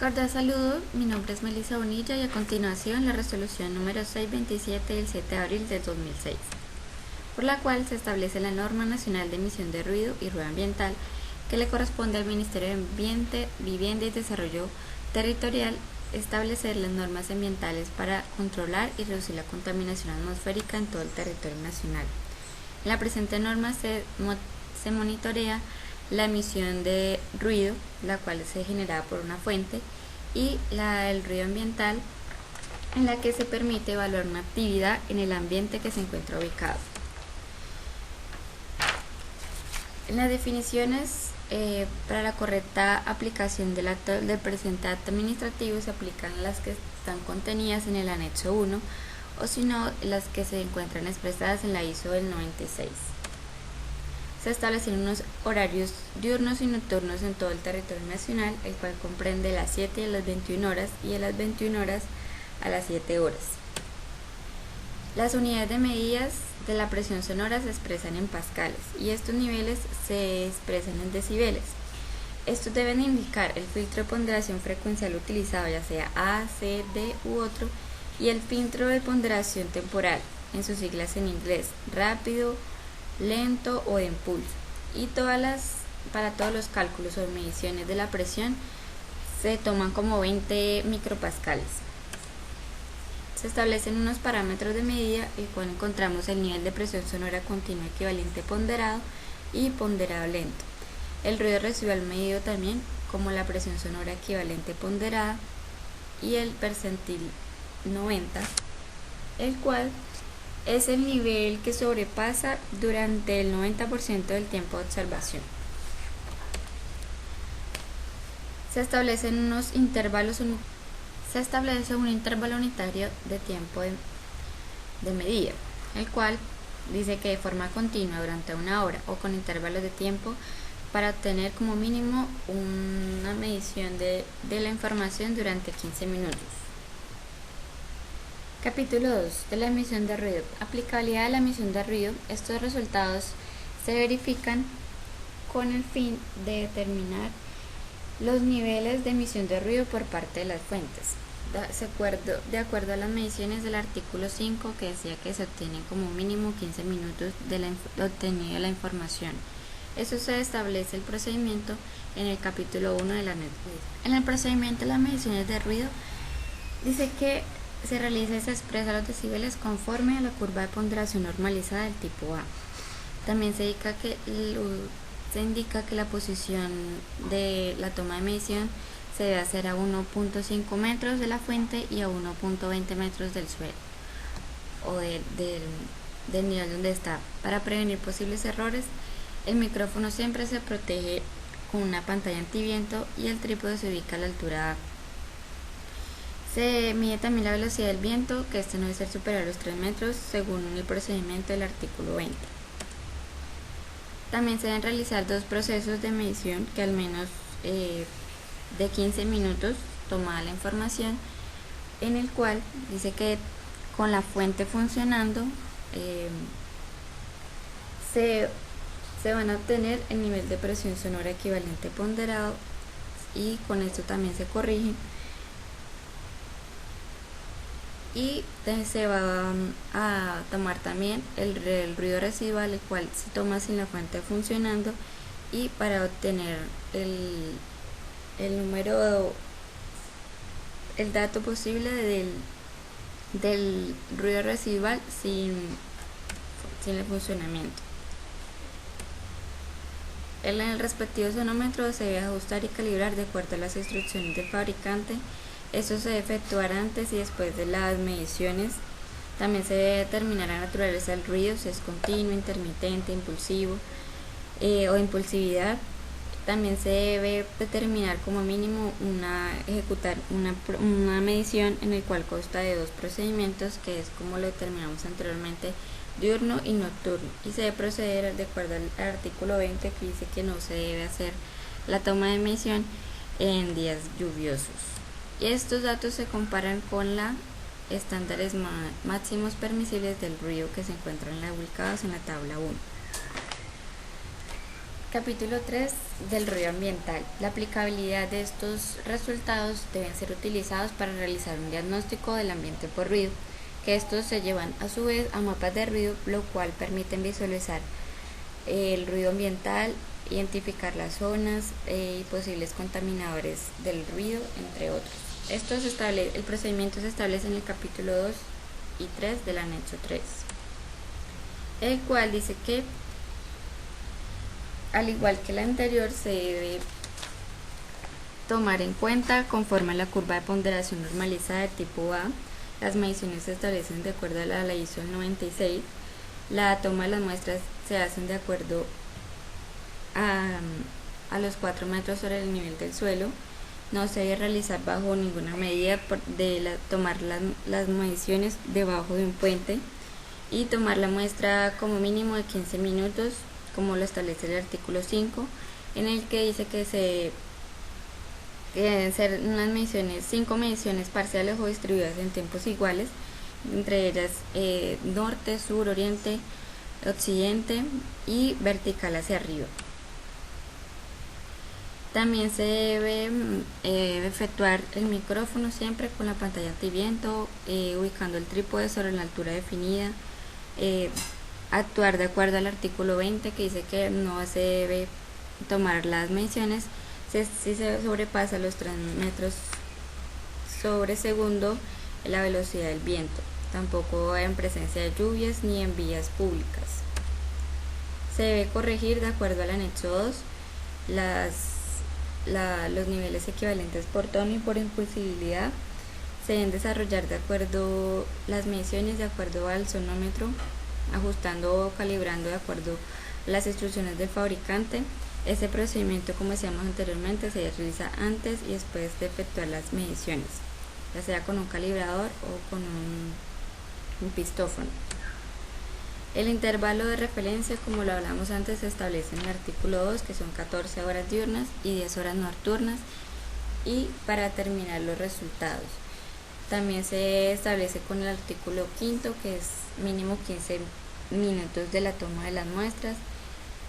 Cordial saludo, mi nombre es Melissa Bonilla y a continuación la resolución número 627 del 7 de abril del 2006, por la cual se establece la norma nacional de emisión de ruido y ruido ambiental que le corresponde al Ministerio de Ambiente, Vivienda y Desarrollo Territorial establecer las normas ambientales para controlar y reducir la contaminación atmosférica en todo el territorio nacional. En la presente norma se monitorea la emisión de ruido, la cual es generada por una fuente, y el ruido ambiental, en la que se permite evaluar una actividad en el ambiente que se encuentra ubicado. En las definiciones para la correcta aplicación del presente acto administrativo se aplican las que están contenidas en el anexo 1 o si no las que se encuentran expresadas en la ISO del 96. Se establecen unos horarios diurnos y nocturnos en todo el territorio nacional, el cual comprende las 7 a las 21 horas y de las 21 horas a las 7 horas. Las unidades de medidas de la presión sonora se expresan en pascales y estos niveles se expresan en decibeles. Estos deben indicar el filtro de ponderación frecuencial utilizado, ya sea A, C, D u otro, y el filtro de ponderación temporal, en sus siglas en inglés, rápido, lento o de impulso, y para todos los cálculos o mediciones de la presión se toman como 20 micropascales. Se establecen unos parámetros de medida, el cual encontramos el nivel de presión sonora continua equivalente ponderado y ponderado lento, el ruido residual medido también como la presión sonora equivalente ponderada y el percentil 90, el cual es el nivel que sobrepasa durante el 90% del tiempo de observación. Se establece un intervalo unitario de tiempo de medida, el cual dice que de forma continua durante una hora o con intervalos de tiempo para obtener como mínimo una medición de la información durante 15 minutos. Capítulo 2 de la emisión de ruido. Aplicabilidad de la emisión de ruido. Estos resultados se verifican con el fin de determinar los niveles de emisión de ruido por parte de las fuentes. De acuerdo a las mediciones del artículo 5, que decía que se obtienen como mínimo 15 minutos de obtenida la información. Eso se establece el procedimiento en el capítulo 1 de la NET. En el procedimiento de las mediciones de ruido dice que se realiza y se expresa los decibeles conforme a la curva de ponderación normalizada del tipo A. También se indica que la posición de la toma de medición se debe hacer a 1.5 metros de la fuente y a 1.20 metros del suelo o del nivel donde está. Para prevenir posibles errores, el micrófono siempre se protege con una pantalla antiviento y el trípode se ubica a la altura A. Se mide también la velocidad del viento, que no debe ser superior a los 3 metros según el procedimiento del artículo 20. También se deben realizar dos procesos de medición que al menos de 15 minutos tomada la información, en el cual dice que con la fuente funcionando se van a obtener el nivel de presión sonora equivalente ponderado y con esto también se corrige. Y se va a tomar también el ruido residual, el cual se toma sin la fuente funcionando, y para obtener el dato posible del ruido residual sin el funcionamiento. En el respectivo sonómetro se debe ajustar y calibrar de acuerdo a las instrucciones del fabricante. Eso se debe efectuar antes y después de las mediciones. También se debe determinar la naturaleza del ruido, si es continuo, intermitente, impulsivo o impulsividad. También se debe determinar como mínimo ejecutar una medición en el cual consta de dos procedimientos, que es como lo determinamos anteriormente, diurno y nocturno, y se debe proceder de acuerdo al artículo 20, que dice que no se debe hacer la toma de medición en días lluviosos. Y estos datos se comparan con los estándares máximos permisibles del ruido que se encuentran ubicados en la tabla 1. Capítulo 3 del ruido ambiental. La aplicabilidad de estos resultados deben ser utilizados para realizar un diagnóstico del ambiente por ruido, que estos se llevan a su vez a mapas de ruido, lo cual permiten visualizar el ruido ambiental, identificar las zonas y posibles contaminadores del ruido, entre otros. El procedimiento se establece en el capítulo 2 y 3 del anexo 3, el cual dice que al igual que la anterior, se debe tomar en cuenta, conforme a la curva de ponderación normalizada de tipo A, las mediciones se establecen de acuerdo a la ley ISO 96, la toma de las muestras se hacen de acuerdo a los 4 metros sobre el nivel del suelo, no se debe realizar bajo ninguna medida de tomar las mediciones debajo de un puente y tomar la muestra como mínimo de 15 minutos, como lo establece el artículo 5, en el que dice que se deben ser 5 mediciones parciales o distribuidas en tiempos iguales, entre ellas norte, sur, oriente, occidente y vertical hacia arriba. También se debe efectuar el micrófono siempre con la pantalla antiviento, ubicando el trípode sobre la altura definida, actuar de acuerdo al artículo 20, que dice que no se debe tomar las mediciones si se sobrepasa los 3 metros sobre segundo la velocidad del viento, tampoco en presencia de lluvias ni en vías públicas. Se debe corregir de acuerdo al anexo 2 los niveles equivalentes por tono y por impulsibilidad. Se deben desarrollar de acuerdo las mediciones de acuerdo al sonómetro, ajustando o calibrando de acuerdo a las instrucciones del fabricante. Este procedimiento, como decíamos anteriormente, se realiza antes y después de efectuar las mediciones, ya sea con un calibrador o con un pistófono. El intervalo de referencia, como lo hablamos antes, se establece en el artículo 2, que son 14 horas diurnas y 10 horas nocturnas, y para terminar los resultados. También se establece con el artículo 5, que es mínimo 15 minutos de la toma de las muestras.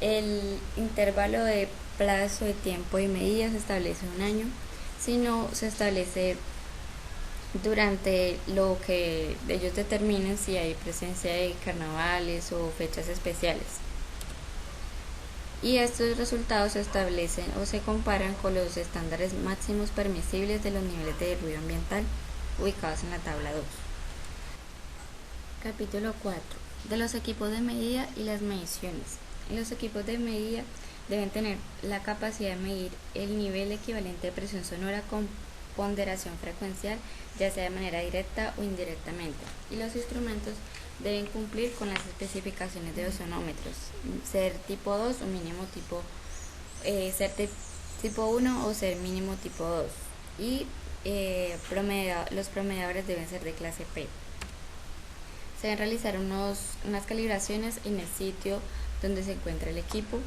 El intervalo de plazo de tiempo y medida se establece 1 año, si no se establece durante lo que ellos determinen, si hay presencia de carnavales o fechas especiales. Y estos resultados se establecen o se comparan con los estándares máximos permisibles de los niveles de ruido ambiental ubicados en la tabla 2. Capítulo 4. De los equipos de medida y las mediciones. Los equipos de medida deben tener la capacidad de medir el nivel equivalente de presión sonora con ponderación frecuencial, ya sea de manera directa o indirectamente, y los instrumentos deben cumplir con las especificaciones de los sonómetros, ser tipo 2 o mínimo ser tipo 1 o ser mínimo tipo 2, y los promediadores deben ser de clase P. Se deben realizar unas calibraciones en el sitio donde se encuentra el equipo,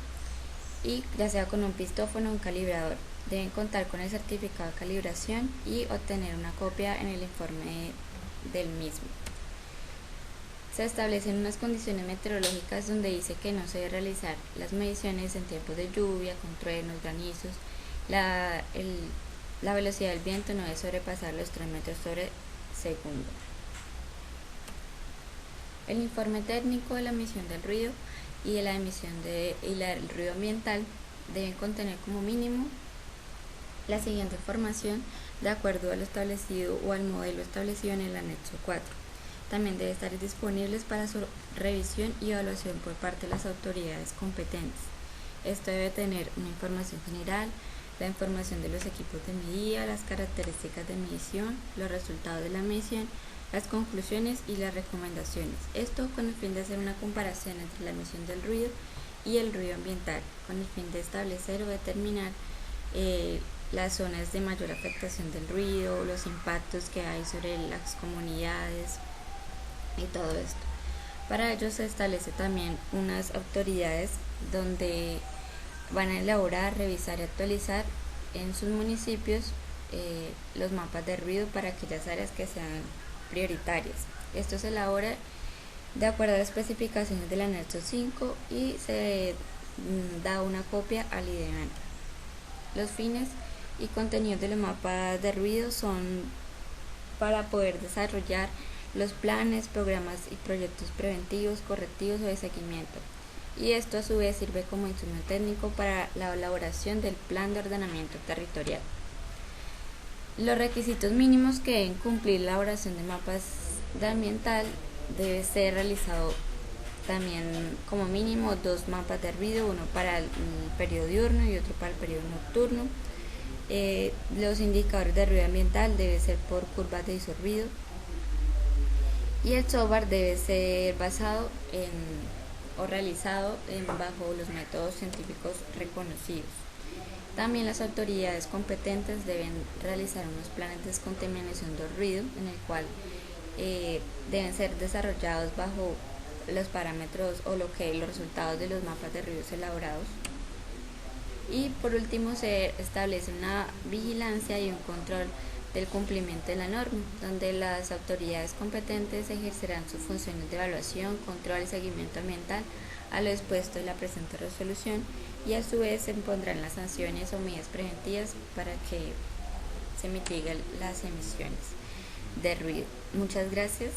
y ya sea con un pistófono o un calibrador. Deben contar con el certificado de calibración y obtener una copia en el informe del mismo. Se establecen unas condiciones meteorológicas donde dice que no se debe realizar las mediciones en tiempos de lluvia, con truenos, granizos. La velocidad del viento no debe sobrepasar los 3 metros sobre segundo. El informe técnico de la emisión del ruido y de la emisión del ruido ambiental deben contener como mínimo la siguiente información de acuerdo a lo establecido o al modelo establecido en el anexo 4. También debe estar disponibles para su revisión y evaluación por parte de las autoridades competentes. Esto debe tener una información general, la información de los equipos de medida, las características de medición, los resultados de la medición, las conclusiones y las recomendaciones. Esto con el fin de hacer una comparación entre la emisión del ruido y el ruido ambiental, con el fin de establecer o determinar las zonas de mayor afectación del ruido, los impactos que hay sobre las comunidades y todo esto. Para ello se establece también unas autoridades donde van a elaborar, revisar y actualizar en sus municipios los mapas de ruido para aquellas áreas que sean prioritarias. Esto se elabora de acuerdo a las especificaciones del anexo 5 y se da una copia al IDEAN. Los fines y contenidos de los mapas de ruido son para poder desarrollar los planes, programas y proyectos preventivos, correctivos o de seguimiento. Y esto a su vez sirve como insumo técnico para la elaboración del plan de ordenamiento territorial. Los requisitos mínimos que deben cumplir la elaboración de mapas de ambiental debe ser realizado también como mínimo 2 mapas de ruido, uno para el periodo diurno y otro para el periodo nocturno. Los indicadores de ruido ambiental deben ser por curvas de disorbido y el software debe ser basado o realizado bajo los métodos científicos reconocidos. También las autoridades competentes deben realizar unos planes de descontaminación del ruido, en el cual deben ser desarrollados bajo los parámetros o los resultados de los mapas de ruidos elaborados. Y por último se establece una vigilancia y un control del cumplimiento de la norma, donde las autoridades competentes ejercerán sus funciones de evaluación, control y seguimiento ambiental a lo expuesto en la presente resolución, y a su vez se impondrán las sanciones o medidas preventivas para que se mitiguen las emisiones de ruido. Muchas gracias.